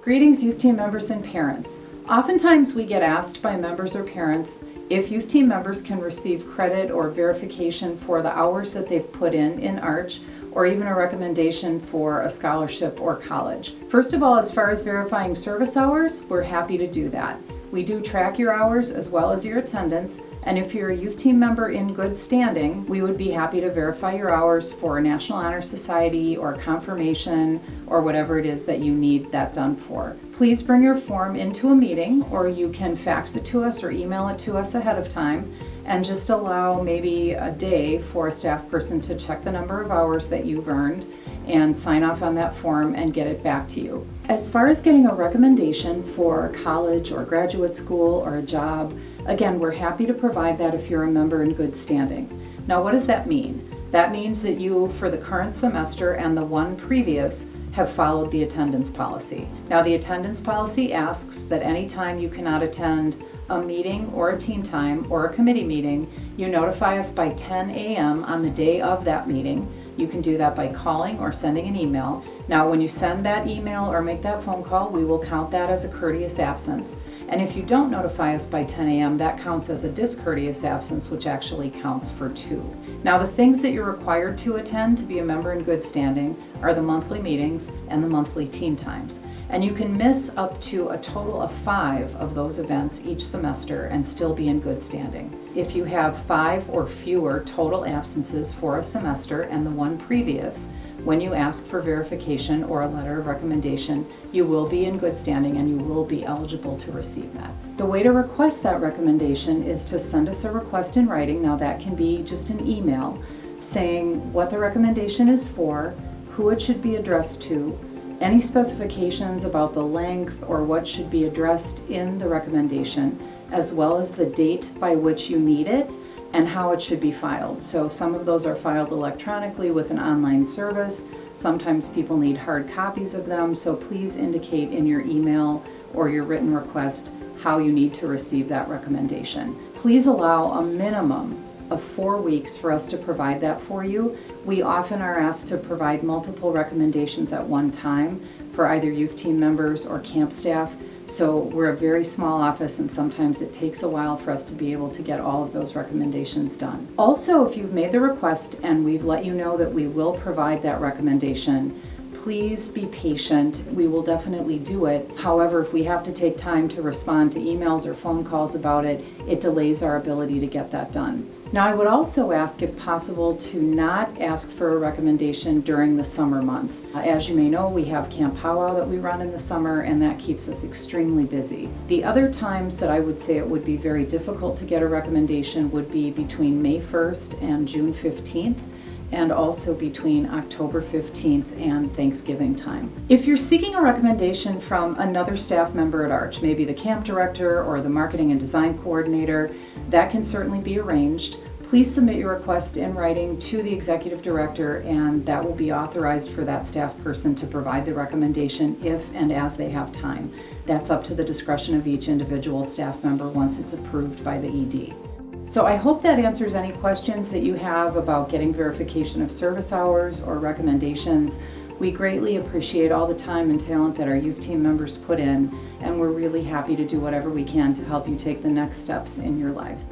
Greetings, youth team members and parents. Oftentimes we get asked by members or parents if youth team members can receive credit or verification for the hours that they've put in Arch, or even a recommendation for a scholarship or college. First of all, as far as verifying service hours, we're happy to do that. We do track your hours as well as your attendance, and if you're a youth team member in good standing, we would be happy to verify your hours for a National Honor Society or confirmation or whatever it is that you need that done for. Please bring your form into a meeting, or you can fax it to us or email it to us ahead of time, and just allow maybe a day for a staff person to check the number of hours that you've earned and sign off on that form and get it back to you. As far as getting a recommendation for college or graduate school or a job, again, we're happy to provide that if you're a member in good standing. Now, what does that mean? That means that you, for the current semester and the one previous, have followed the attendance policy. Now, the attendance policy asks that anytime you cannot attend a meeting or a teen time or a committee meeting, you notify us by 10 a.m. on the day of that meeting. You can do that by calling or sending an email. Now, when you send that email or make that phone call, we will count that as a courteous absence. And if you don't notify us by 10 a.m., that counts as a discourteous absence, which actually counts for 2. Now, the things that you're required to attend to be a member in good standing are the monthly meetings and the monthly teen times. And you can miss up to a total of 5 of those events each semester and still be in good standing. If you have 5 or fewer total absences for a semester and the one previous, when you ask for verification or a letter of recommendation, you will be in good standing and you will be eligible to receive that. The way to request that recommendation is to send us a request in writing. Now, that can be just an email saying what the recommendation is for, who it should be addressed to, any specifications about the length or what should be addressed in the recommendation, as well as the date by which you need it and how it should be filed. So some of those are filed electronically with an online service. Sometimes people need hard copies of them, so please indicate in your email or your written request how you need to receive that recommendation. Please allow a minimum of 4 weeks for us to provide that for you. We often are asked to provide multiple recommendations at one time for either youth team members or camp staff. So we're a very small office and sometimes it takes a while for us to be able to get all of those recommendations done. Also, if you've made the request and we've let you know that we will provide that recommendation, please be patient. We will definitely do it. However, if we have to take time to respond to emails or phone calls about it, it delays our ability to get that done. Now, I would also ask, if possible, to not ask for a recommendation during the summer months. As you may know, we have Camp Powwow that we run in the summer, and that keeps us extremely busy. The other times that I would say it would be very difficult to get a recommendation would be between May 1st and June 15th. And also between October 15th and Thanksgiving time. If you're seeking a recommendation from another staff member at Arch, maybe the camp director or the marketing and design coordinator, that can certainly be arranged. Please submit your request in writing to the executive director, and that will be authorized for that staff person to provide the recommendation if and as they have time. That's up to the discretion of each individual staff member once it's approved by the ED. So I hope that answers any questions that you have about getting verification of service hours or recommendations. We greatly appreciate all the time and talent that our youth team members put in, and we're really happy to do whatever we can to help you take the next steps in your lives.